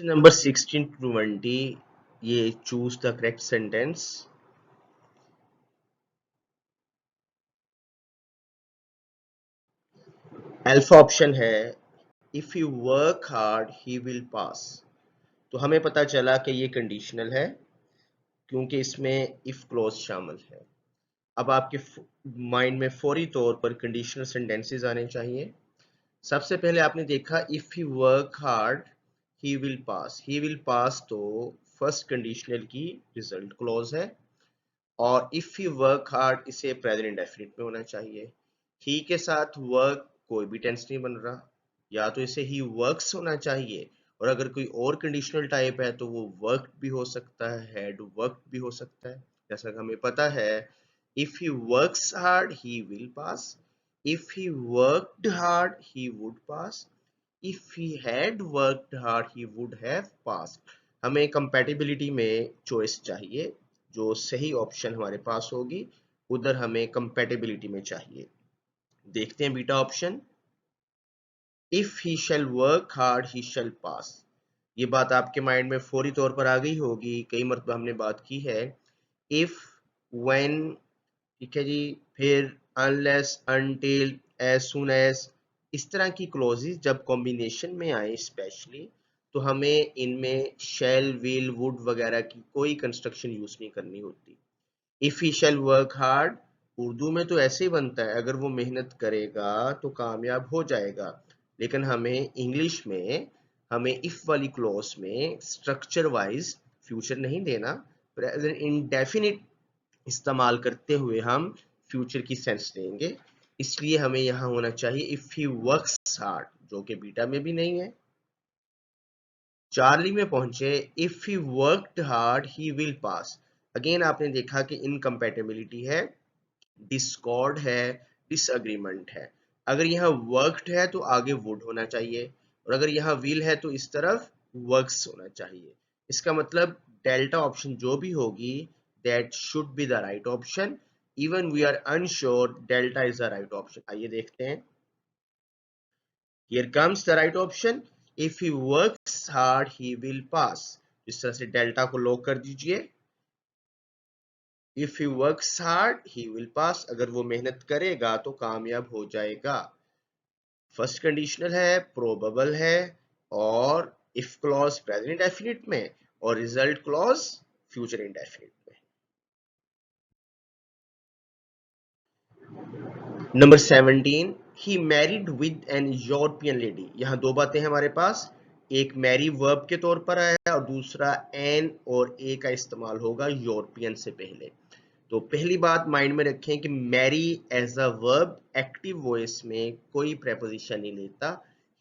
Number 16 to 20, ये choose the correct sentence. Alpha option है if you work hard he will pass. तो हमें पता चला कि ये कंडीशनल है क्योंकि इसमें इफ क्लॉज शामिल है। अब आपके माइंड में फौरी तौर पर कंडीशनल सेंटेंसेस आने चाहिए। सबसे पहले आपने देखा if he work hard he will pass, तो फर्स्ट कंडीशनल की रिजल्ट क्लॉज है। और इफ यू वर्क हार्ड इसे प्रेजेंट इंडेफिनिट में होना चाहिए। ही के साथ वर्क कोई भी टेंस नहीं बन रहा, या तो इसे ही वर्क्स होना चाहिए, और अगर कोई और कंडीशनल टाइप है तो वो वर्क भी हो सकता है, हैड वर्क भी हो सकता है। जैसा कि हमें पता है if he works hard he will pass, if he worked hard he would pass, if he had worked hard he would have passed. हमें कंपैटिबिलिटी में चॉइस चाहिए, जो सही ऑप्शन हमारे पास होगी उधर हमें कंपैटिबिलिटी में चाहिए। देखते हैं beta option. If he shall work hard he shall pass, ये बात आपके माइंड में फौरी तौर पर आ गई होगी, कई मरतबा हमने बात की है। इफ, व्हेन, ठीक है जी, फिर unless, until, as soon as, इस तरह की क्लॉजेस जब कॉम्बिनेशन में आए स्पेशली, तो हमें इनमें शैल, विल, वुड वगैरह की कोई कंस्ट्रक्शन यूज नहीं करनी होती। If he shall work hard Urdu में तो ऐसे ही बनता है, अगर वो मेहनत करेगा तो कामयाब हो जाएगा। लेकिन हमें इंग्लिश में हमें इफ वाली क्लॉज में स्ट्रक्चर वाइज फ्यूचर नहीं देना, प्रेजेंट इंडेफिनिट इस्तेमाल करते हुए हम फ्यूचर की सेंस देंगे। इसलिए हमें यहाँ होना चाहिए इफ ही वर्क्स हार्ड, जो कि बीटा में भी नहीं है। चार्ली में पहुंचे if he worked hard he will pass. Again आपने देखा कि इनकम्पैटिबिलिटी है, डिस्कॉर्ड है, डिसएग्रीमेंट है। अगर यहाँ वर्कड है तो आगे वुड होना चाहिए, और अगर यहाँ विल है तो इस तरफ वर्क्स होना चाहिए। इसका मतलब डेल्टा ऑप्शन जो भी होगी that should be the right option, even we are unsure delta is the right option. आइए देखते हैं। Here comes the right option. If he works hard, he will pass. इस तरह से डेल्टा को लॉक कर दीजिए। If he works hard, he will pass. अगर वो मेहनत करेगा तो कामयाब हो जाएगा। फर्स्ट कंडीशनल है, प्रोबेबल है, और इफ क्लॉज प्रेजेंट इंडेफिनिट में, और रिजल्ट क्लॉज फ्यूचर इंडेफिनिट में। Number 17, he married with an European lady. यहाँ दो बातें हैं हमारे पास, एक मैरी वर्ब के तौर पर आया है और दूसरा एन और ए का इस्तेमाल होगा यूरोपियन से पहले। तो पहली बात माइंड में रखें कि marry as a verb active voice में कोई प्रेपोजिशन नहीं लेता।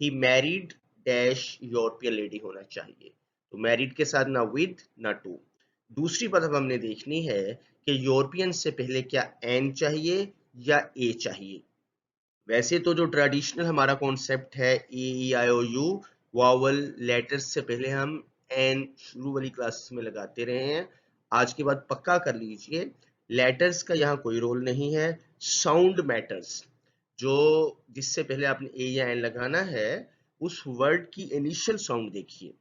He married dash European lady होना चाहिए। तो मैरिड के साथ ना विद ना टू। दूसरी बात अब हमने देखनी है कि यूरोपियन से पहले क्या एन चाहिए या ए चाहिए। वैसे तो जो ट्रेडिशनल हमारा कॉन्सेप्ट है ए ई आई ओ यू, वावल लेटर्स से पहले हम एन शुरू वाली क्लासेस में लगाते रहे हैं। आज के बाद पक्का कर लीजिए लेटर्स का यहाँ कोई रोल नहीं है, साउंड मैटर्स। जो जिससे पहले आपने ए या एन लगाना है उस वर्ड की इनिशियल साउंड देखिए।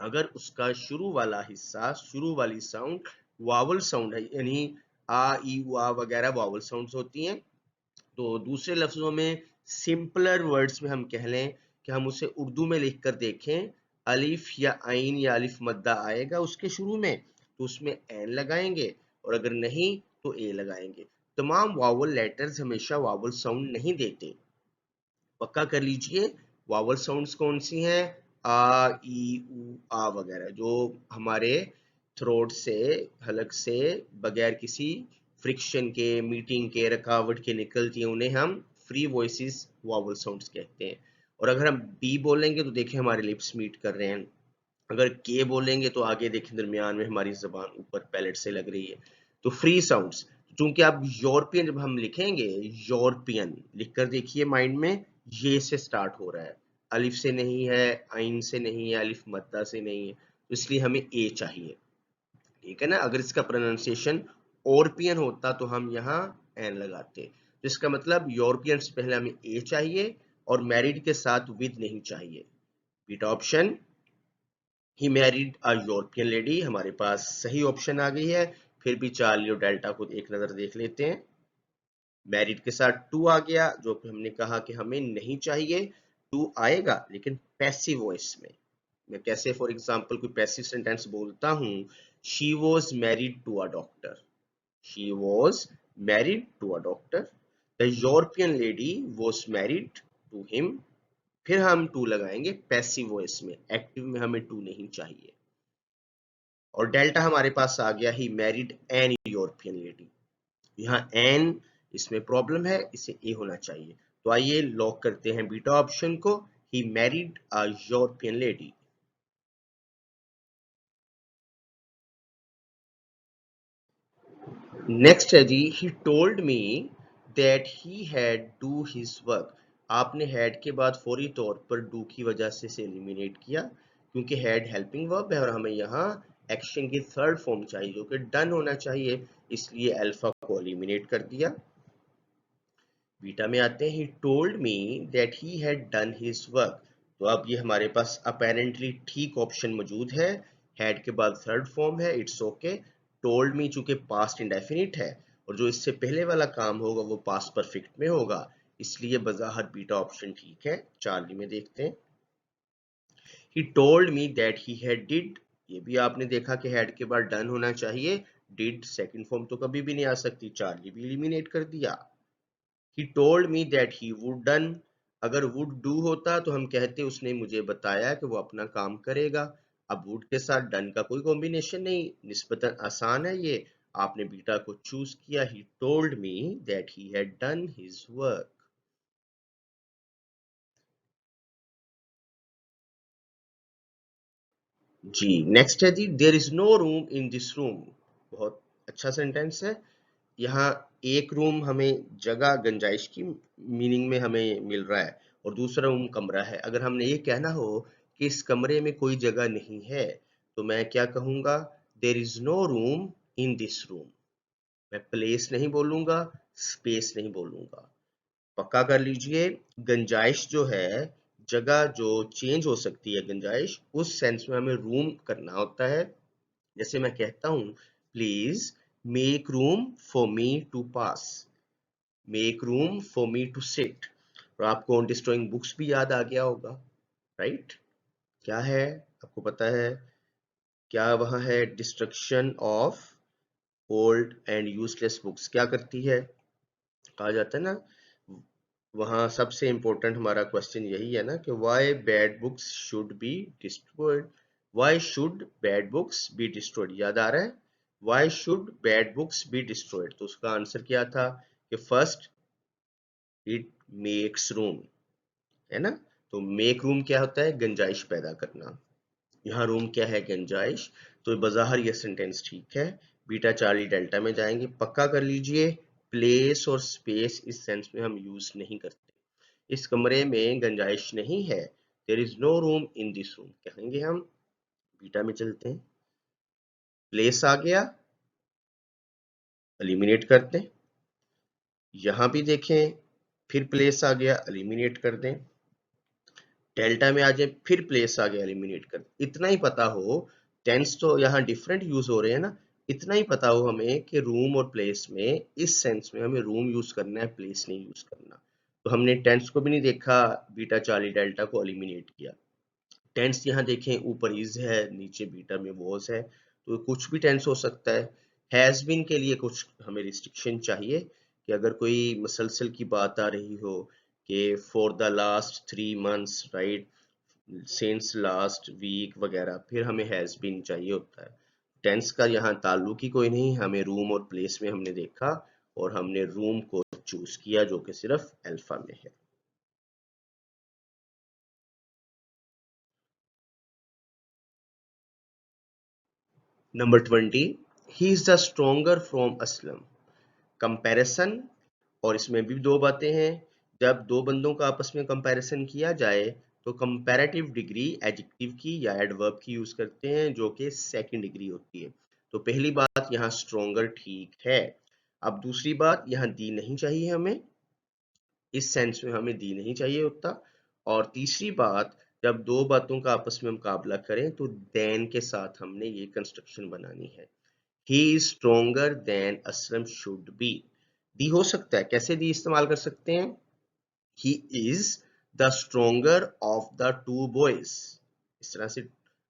अगर उसका शुरू वाला हिस्सा, शुरू वाली साउंड वावल साउंड है, यानी आ ई वा वगैरह वावल साउंड्स होती हैं, तो दूसरे लफ्जों में सिंपलर वर्ड्स में हम कह लें कि हम उसे उर्दू में लिख कर देखें, अलिफ या आइन या अलिफ मद्दा आएगा उसके शुरू में तो उसमें एन लगाएंगे, और अगर नहीं तो ए लगाएंगे। तमाम वावल लेटर्स हमेशा वावल साउंड नहीं देते। पक्का कर लीजिए वावल साउंड्स कौन सी हैं, आ ई उ आ वगैरह, जो हमारे थ्रोट से, हलक से बगैर किसी फ्रिक्शन के, मीटिंग के, रकावट के निकलती हैं, उन्हें हम फ्री वॉइसेस वावल साउंड्स कहते हैं। और अगर हम बी बोलेंगे तो देखें हमारे लिप्स मीट कर रहे हैं, अगर के बोलेंगे तो आगे देखें दरमियान में हमारी जबान ऊपर पैलेट से लग रही है। तो फ्री साउंड्स, चूंकि आप यूरोपियन जब हम लिखेंगे, यूरोपियन लिख कर देखिए माइंड में, ये से स्टार्ट हो रहा है, अलिफ से नहीं है, आइन से नहीं है, अलिफ मद्दा से नहीं है, तो इसलिए हमें ए चाहिए। ठीक है ना। अगर इसका प्रोनाउंसिएशन ओरपियन होता तो हम यहाँ एन लगाते। तो इसका मतलब यूरोपियन से पहले हमें ए चाहिए और मैरिड के साथ विद नहीं चाहिए। Beta option he married a European lady, हमारे पास सही ऑप्शन आ गई है। फिर भी चार्ली और डेल्टा को एक नजर देख लेते हैं। मैरिड के साथ टू आ गया, जो कि हमने कहा कि हमें नहीं चाहिए। टू आएगा लेकिन पैसिव वॉइस में। मैं कैसे फॉर एग्जांपल कोई पैसिव सेंटेंस बोलता हूं, she was married to a doctor. She was married to a doctor. The European lady was married to him. फिर हम टू लगाएंगे पैसिव वॉइस में, एक्टिव में हमें टू नहीं चाहिए। और डेल्टा हमारे पास आ गया, he married N European lady. यहाँ एन, इसमें प्रॉब्लम है, इसे ए होना चाहिए। तो आइए लॉक करते हैं बीटा ऑप्शन को, he married a European lady. Next है जी, he told me that he had do his work. आपने हैड के बाद फौरी तौर पर डू की वजह से इसे एलिमिनेट किया, क्योंकि हैड हेल्पिंग वर्ब है और हमें यहाँ एक्शन की थर्ड फॉर्म चाहिए जो कि डन होना चाहिए, इसलिए अल्फा को एलिमिनेट कर दिया। बीटा में आते हैं, ही told me that he had done his work. तो अब ये हमारे पास अपेरेंटली ठीक ऑप्शन मौजूद है, हैड के बाद थर्ड फॉर्म है, इट्स ओके। टोल्ड मी चूंकि पास्ट इंडेफिनिट है और जो इससे पहले वाला काम होगा वो पास्ट परफेक्ट में होगा, इसलिए बज़ाहिर बीटा ऑप्शन ठीक है। चार्ली में देखते हैं, ही told me that he had did. ये भी आपने देखा कि हैड के बाद डन होना चाहिए, डिड सेकंड फॉर्म तो कभी भी नहीं आ सकती, चार्ली भी एलिमिनेट कर दिया। He told me that he would done। अगर would do होता तो हम कहते उसने मुझे बताया कि वो अपना काम करेगा। अब would के साथ done का कोई कॉम्बिनेशन नहीं, निस्बतन आसान है ये। आपने बीटा को चूज किया, he told me that he had done his work। जी नेक्स्ट है जी, there is no room in this room. बहुत अच्छा सेंटेंस है। यहाँ एक रूम हमें जगह गुंजाइश की मीनिंग में हमें मिल रहा है और दूसरा रूम कमरा है। अगर हमने ये कहना हो कि इस कमरे में कोई जगह नहीं है, तो मैं क्या कहूंगा, there is no room in this room. मैं प्लेस नहीं बोलूंगा, स्पेस नहीं बोलूंगा। पक्का कर लीजिए, गुंजाइश जो है, जगह जो चेंज हो सकती है, गुंजाइश उस सेंस में हमें रूम करना होता है। जैसे मैं कहता हूं, please make room for me to pass, make room for me to sit. और आपको डिस्ट्रॉइंग बुक्स भी याद आ गया होगा, राइट? क्या है, आपको पता है क्या वहां है? Destruction of old and useless books. क्या करती है? कहा जाता है ना, वहां सबसे इंपॉर्टेंट हमारा क्वेश्चन यही है ना कि why bad books should be destroyed. Why should bad books be destroyed, याद आ रहा है? Why should bad books be destroyed, तो उसका आंसर क्या था कि फर्स्ट इट मेक्स रूम, है ना? तो मेक रूम क्या होता है? गुंजाइश पैदा करना। यहाँ रूम क्या है? गुंजाइश। तो बज़ाहिर ये सेंटेंस ठीक है। बीटा चार्ली डेल्टा में जाएंगे, पक्का कर लीजिए, प्लेस और स्पेस इस सेंस में हम यूज नहीं करते। इस कमरे में गुंजाइश नहीं है, there is no room in this room कहेंगे हम। बीटा में चलते हैं, प्लेस आ गया, एलिमिनेट करते हैं। यहां भी देखें, फिर प्लेस आ गया, एलिमिनेट कर दें। डेल्टा में आ जाए, फिर प्लेस आ गया, एलिमिनेट कर दें। इतना ही पता हो, टेंस तो यहाँ डिफरेंट यूज हो रहे हैं ना, इतना ही पता हो हमें कि रूम और प्लेस में इस सेंस में हमें रूम यूज करना है, प्लेस नहीं यूज करना। तो हमने टेंस को भी नहीं देखा, बीटा चार्ली डेल्टा को एलिमिनेट किया। टेंस यहाँ देखें, ऊपर इज है, नीचे बीटा में वॉज है, तो कुछ भी टेंस हो सकता है। हैज बीन के लिए कुछ हमें रिस्ट्रिक्शन चाहिए कि अगर कोई मसलसल की बात आ रही हो कि for the last 3 months, right, since last week वगैरह, फिर हमें हैज बीन चाहिए होता है। टेंस का यहाँ ताल्लुक ही कोई नहीं, हमें रूम और प्लेस में हमने देखा और हमने रूम को चूज किया जो कि सिर्फ अल्फा में है। Number 20, he is the stronger from Aslam. Comparison, और इसमें भी दो बातें हैं। जब दो बंदों का आपस में कंपैरिजन किया जाए तो कंपैरेटिव डिग्री एडजेक्टिव की या एडवर्ब की यूज करते हैं जो कि सेकंड डिग्री होती है। तो पहली बात यहाँ स्ट्रोंगर ठीक है। अब दूसरी बात, यहाँ दी नहीं चाहिए हमें, इस सेंस में हमें दी नहीं चाहिए होता। और तीसरी बात, जब दो बातों का आपस में मुकाबला करें तो देन के साथ हमने ये कंस्ट्रक्शन बनानी है। He is stronger than Aslam should be. The हो सकता है, कैसे दी इस्तेमाल कर सकते हैं? He is the stronger of the two boys, इस तरह से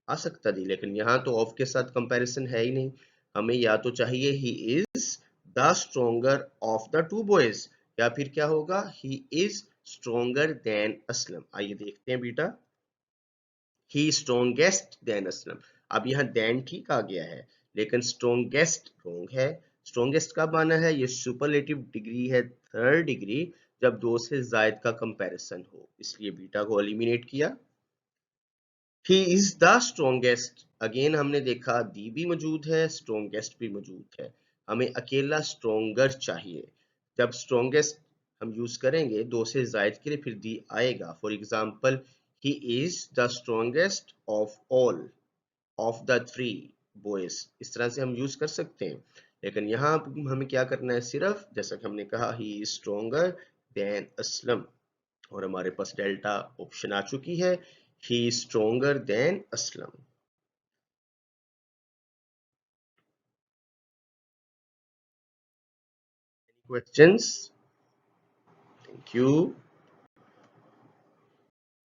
आ सकता दी, लेकिन यहाँ तो ऑफ के साथ कंपैरिजन है ही नहीं। हमें या तो चाहिए ही is the stronger of the two boys, या फिर क्या होगा, ही इज स्ट्रोंगर देन असलम। आइए देखते हैं बेटा, ही स्ट्रोंगेस्ट देन असलम। अब यहाँ देन ठीक आ गया है, लेकिन स्ट्रोंगेस्ट रोंग है। स्ट्रोंगेस्ट कब आना है? ये सुपरलेटिव डिग्री है, थर्ड डिग्री, जब दो से जायद का कंपैरिजन हो, इसलिए बीटा को एलिमिनेट किया। ही इज द स्ट्रोंगेस्ट, अगेन हमने देखा दी भी मौजूद है, स्ट्रोंगेस्ट भी मौजूद है, हमें अकेला स्ट्रोंगर चाहिए। जब स्ट्रोंगेस्ट हम यूज करेंगे दो से जायद के लिए, फिर दी आएगा। For example, he is the strongest of all of the three boys, इस तरह से हम यूज कर सकते हैं। लेकिन यहाँ हमें क्या करना है, सिर्फ जैसा कि हमने कहा ही इज स्ट्रोंगर देन असलम, और हमारे पास डेल्टा ऑप्शन आ चुकी है, he is stronger than Aslam. Questions? Thank you.